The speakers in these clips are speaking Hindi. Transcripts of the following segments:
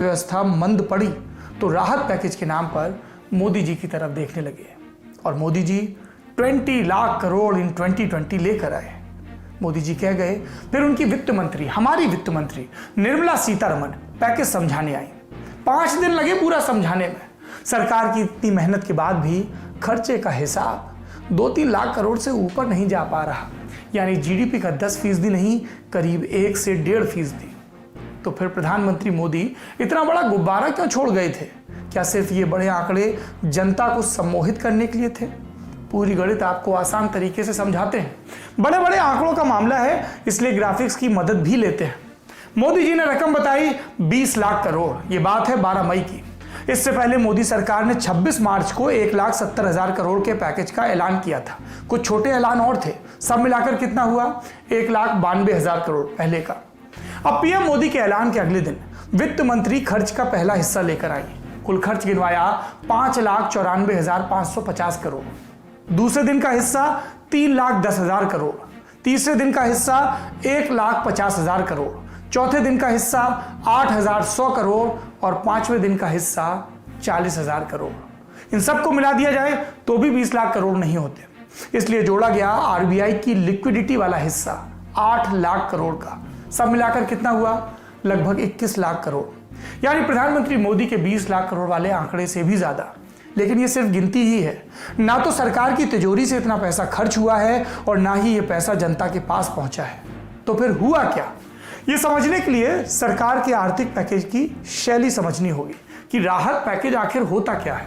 व्यवस्था मंद पड़ी तो राहत पैकेज के नाम पर मोदी जी की तरफ देखने लगे और मोदी जी 20 लाख करोड़ इन 2020 लेकर आए। मोदी जी कह गए, फिर उनकी वित्त मंत्री, हमारी वित्त मंत्री निर्मला सीतारमण पैकेज समझाने आई। 5 दिन लगे पूरा समझाने में। सरकार की इतनी मेहनत के बाद भी खर्चे का हिसाब 2-3 लाख करोड़ से ऊपर नहीं जा पा रहा, यानी जीडीपी का 10% नहीं, करीब 1 से 1.5%। तो फिर प्रधानमंत्री मोदी इतना बड़ा गुब्बारा क्यों छोड़ गए थे? क्या सिर्फ ये बड़े आंकड़े जनता को सम्मोहित करने के लिए थे? पूरी गणित आपको आसान तरीके से समझाते हैं। बड़े बड़े आंकड़ों का मामला है, इसलिए ग्राफिक्स की मदद भी लेते हैं। मोदी जी ने रकम बताई 20 लाख करोड़। ये बात है 12 मई की। इससे पहले मोदी सरकार ने 26 मार्च को 1,70,000 करोड़ के पैकेज का ऐलान किया था। कुछ छोटे ऐलान और थे, सब मिलाकर कितना हुआ? 1,92,000 करोड़ पहले का। अब पीएम मोदी के ऐलान के अगले दिन वित्त मंत्री खर्च का पहला हिस्सा लेकर आई। कुल खर्च गिनवाया 5,94,550 करोड़। दूसरे दिन का हिस्सा 3,10,000 करोड़। तीसरे दिन का हिस्सा 1,50,000 करोड़। चौथे दिन का हिस्सा 8,100 करोड़ और 5वें दिन का हिस्सा 40,000 करोड़। इन सबको मिला दिया जाए तो भी 20 लाख करोड़ नहीं होते, इसलिए जोड़ा गया आरबीआई की लिक्विडिटी वाला हिस्सा 8 लाख करोड़ का। सब मिलाकर कितना हुआ? लगभग 21 लाख करोड़, यानी प्रधानमंत्री मोदी के 20 लाख करोड़ वाले आंकड़े से भी ज्यादा। लेकिन ये सिर्फ गिनती ही है, ना तो सरकार की तिजोरी से इतना पैसा खर्च हुआ है और ना ही ये पैसा जनता के पास पहुंचा है। तो फिर हुआ क्या? ये समझने के लिए सरकार के आर्थिक पैकेज की शैली समझनी होगी कि राहत पैकेज आखिर होता क्या है।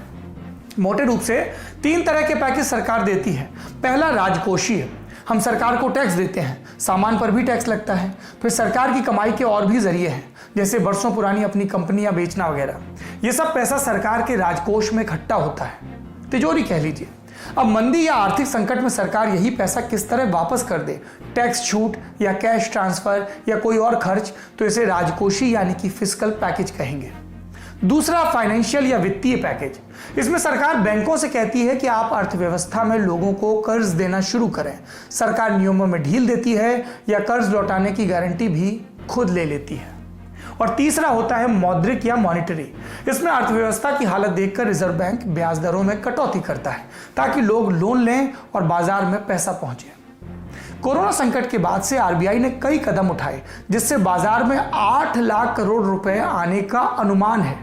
मोटे रूप से 3 तरह के पैकेज सरकार देती है। पहला राजकोषीय, हम सरकार को टैक्स देते हैं, सामान पर भी टैक्स लगता है। फिर सरकार की कमाई के और भी जरिए हैं, जैसे वर्षों पुरानी अपनी कंपनियां बेचना वगैरह। ये सब पैसा सरकार के राजकोष में इकट्ठा होता है, तिजोरी कह लीजिए। अब मंदी या आर्थिक संकट में सरकार यही पैसा किस तरह वापस कर दे, टैक्स छूट या कैश ट्रांसफर या कोई और खर्च, तो इसे राजकोषीय यानी कि फिस्कल पैकेज कहेंगे। दूसरा फाइनेंशियल या वित्तीय पैकेज, इसमें सरकार बैंकों से कहती है कि आप अर्थव्यवस्था में लोगों को कर्ज देना शुरू करें। सरकार नियमों में ढील देती है या कर्ज लौटाने की गारंटी भी खुद ले लेती है। और तीसरा होता है मौद्रिक या मॉनिटरी। इसमें अर्थव्यवस्था की हालत देखकर रिजर्व बैंक ब्याज दरों में कटौती करता है ताकि लोग लोन लें और बाजार में पैसा पहुंचे। कोरोना संकट के बाद से आरबीआई ने कई कदम उठाए, जिससे बाजार में 8 लाख करोड़ रुपए आने का अनुमान है।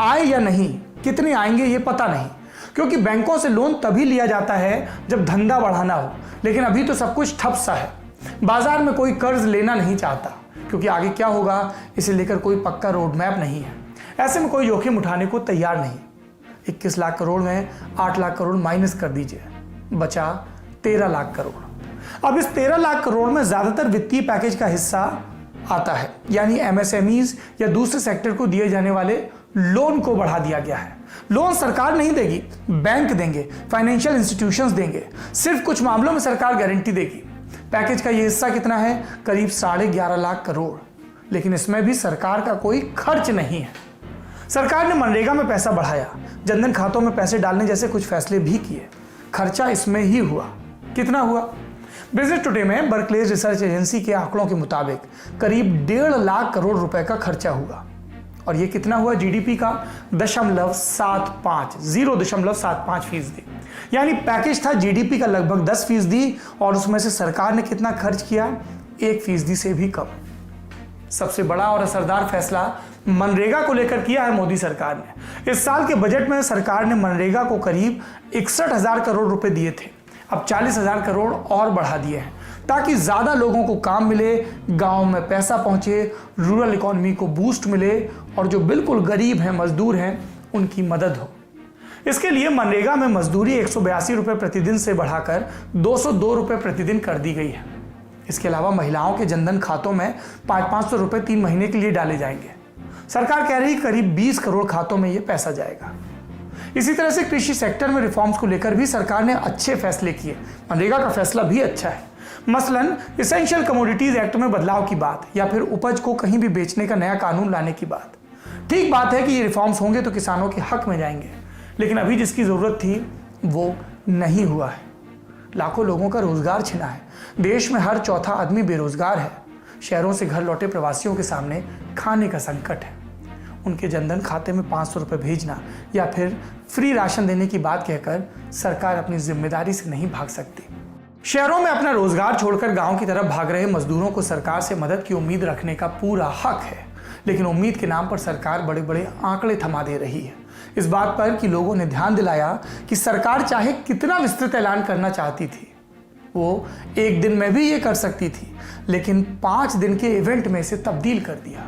आए या नहीं, कितने आएंगे ये पता नहीं, क्योंकि बैंकों से लोन तभी लिया जाता है जब धंधा बढ़ाना हो। लेकिन अभी तो सब कुछ ठप सा है, बाजार में कोई कर्ज लेना नहीं चाहता, क्योंकि आगे क्या होगा इसे लेकर कोई पक्का रोड मैप नहीं है। ऐसे में कोई जोखिम उठाने को तैयार नहीं। 21 लाख करोड़ में 8 लाख करोड़ माइनस कर दीजिए, बचा 13 लाख करोड़। अब इस 13 लाख करोड़ में ज्यादातर वित्तीय पैकेज का हिस्सा आता है, यानी एमएसएमईज या दूसरे सेक्टर को दिए जाने वाले लोन को बढ़ा दिया गया है। लोन सरकार नहीं देगी, बैंक देंगे, फाइनेंशियल इंस्टीट्यूशंस देंगे। सिर्फ कुछ मामलों में सरकार गारंटी देगी। पैकेज का ये हिस्सा कितना है? करीब 11.5 लाख करोड़। लेकिन इसमें भी सरकार का कोई खर्च नहीं है। सरकार ने मनरेगा में पैसा बढ़ाया, जनधन खातों में पैसे डालने जैसे कुछ फैसले भी किए। खर्चा इसमें ही हुआ। कितना हुआ? बिजनेस टुडे में बर्कलेज रिसर्च एजेंसी के आंकड़ों के मुताबिक करीब 1.5 लाख करोड़ रुपए का खर्चा हुआ। और ये कितना हुआ जीडीपी का? 0.75%, यानी पैकेज था जीडीपी का लगभग 10% और उसमें से सरकार ने कितना खर्च किया? 1% से भी कम। सबसे बड़ा और असरदार फैसला मनरेगा को लेकर किया है मोदी सरकार ने। इस साल के बजट में सरकार ने मनरेगा को करीब 61,000 करोड़ रुपए दिए थे। अब 40,000 करोड़ और बढ़ा दिए हैं ताकि ज्यादा लोगों को काम मिले, गांव में पैसा पहुंचे, रूरल इकोनॉमी को बूस्ट मिले और जो बिल्कुल गरीब हैं, मजदूर हैं, उनकी मदद हो। इसके लिए मनरेगा में मजदूरी 182 रुपए प्रतिदिन से बढ़ाकर 202 रुपए प्रतिदिन कर दी गई है। इसके अलावा महिलाओं के जनधन खातों में 500 रुपए 3 महीने के लिए डाले जाएंगे। सरकार कह रही करीब 20 करोड़ खातों में यह पैसा जाएगा। इसी तरह से कृषि सेक्टर में रिफॉर्म्स को लेकर भी सरकार ने अच्छे फैसले किए। मनरेगा का फैसला भी अच्छा है। मसलन इसेंशियल कमोडिटीज एक्ट में बदलाव की बात, या फिर उपज को कहीं भी बेचने का नया कानून लाने की बात। ठीक बात है कि ये रिफॉर्म्स होंगे तो किसानों के हक में जाएंगे, लेकिन अभी जिसकी जरूरत थी वो नहीं हुआ है। लाखों लोगों का रोजगार छिना है। देश में हर चौथा आदमी बेरोजगार है। शहरों से घर लौटे प्रवासियों के सामने खाने का संकट है। उनके जनधन खाते में 500 रुपये भेजना या फिर फ्री राशन देने की बात कहकर सरकार अपनी जिम्मेदारी से नहीं भाग सकती। शहरों में अपना रोजगार छोड़कर गांव की तरफ भाग रहे मजदूरों को सरकार से मदद की उम्मीद रखने का पूरा हक है, लेकिन उम्मीद के नाम पर सरकार बड़े बड़े आंकड़े थमा दे रही है। इस बात पर कि लोगों ने ध्यान दिलाया कि सरकार चाहे कितना विस्तृत ऐलान करना चाहती थी, वो एक दिन में भी ये कर सकती थी, लेकिन 5 दिन के इवेंट में इसे तब्दील कर दिया।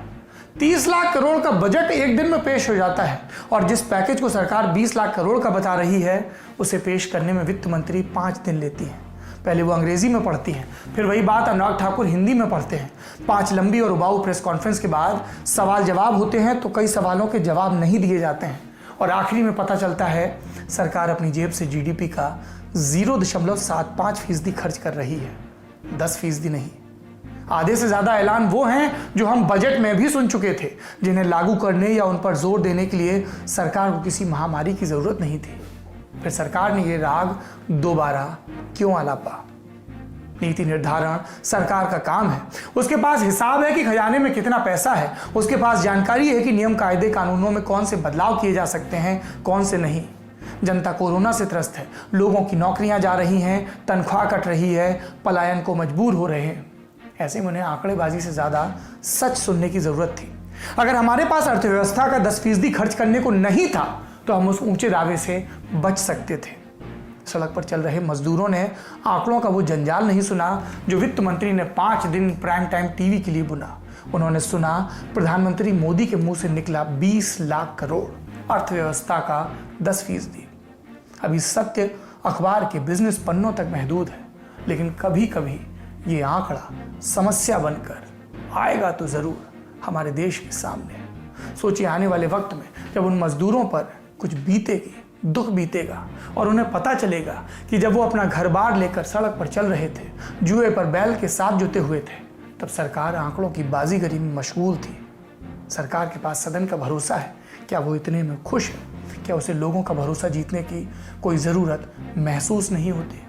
30 लाख करोड़ का बजट एक दिन में पेश हो जाता है और जिस पैकेज को सरकार 20 लाख करोड़ का बता रही है उसे पेश करने में वित्त मंत्री 5 दिन लेती हैं। पहले वो अंग्रेजी में पढ़ती हैं, फिर वही बात अनुराग ठाकुर हिंदी में पढ़ते हैं। 5 लंबी और उबाऊ प्रेस कॉन्फ्रेंस के बाद सवाल जवाब होते हैं तो कई सवालों के जवाब नहीं दिए जाते हैं और आखिरी में पता चलता है सरकार अपनी जेब से जीडीपी का 0.75% खर्च कर रही है, 10% नहीं। आधे से ज्यादा ऐलान वो हैं जो हम बजट में भी सुन चुके थे, जिन्हें लागू करने या उन पर जोर देने के लिए सरकार को किसी महामारी की जरूरत नहीं थी। फिर सरकार ने ये राग दोबारा क्यों आलापा? नीति निर्धारण सरकार का काम है, उसके पास हिसाब है कि खजाने में कितना पैसा है, उसके पास जानकारी है कि नियम कायदे कानूनों में कौन से बदलाव किए जा सकते हैं, कौन से नहीं। जनता कोरोना से त्रस्त है, लोगों की नौकरियां जा रही हैं, तनख्वाह कट रही है, पलायन को मजबूर हो रहे हैं। ऐसे में उन्हें आंकड़ेबाजी से ज्यादा सच सुनने की जरूरत थी। अगर हमारे पास अर्थव्यवस्था का 10% खर्च करने को नहीं था तो हम उस ऊंचे दावे से बच सकते थे। सड़क पर चल रहे मजदूरों ने आंकड़ों का वो जंजाल नहीं सुना जो वित्त मंत्री ने 5 दिन प्राइम टाइम टीवी के लिए बुना। उन्होंने सुना प्रधानमंत्री मोदी के मुंह से निकला 20 लाख करोड़, अर्थव्यवस्था का 10%। अभी सत्य अखबार के बिजनेस पन्नों तक महदूद है, लेकिन कभी कभी ये आंकड़ा समस्या बनकर आएगा तो जरूर हमारे देश के सामने। सोचिए आने वाले वक्त में जब उन मजदूरों पर कुछ बीतेगी, दुख बीतेगा और उन्हें पता चलेगा कि जब वो अपना घर बार लेकर सड़क पर चल रहे थे, जुए पर बैल के साथ जुटे हुए थे, तब सरकार आंकड़ों की बाजीगरी में मशगूल थी। सरकार के पास सदन का भरोसा है, क्या वो इतने में खुश है? क्या उसे लोगों का भरोसा जीतने की कोई ज़रूरत महसूस नहीं होती?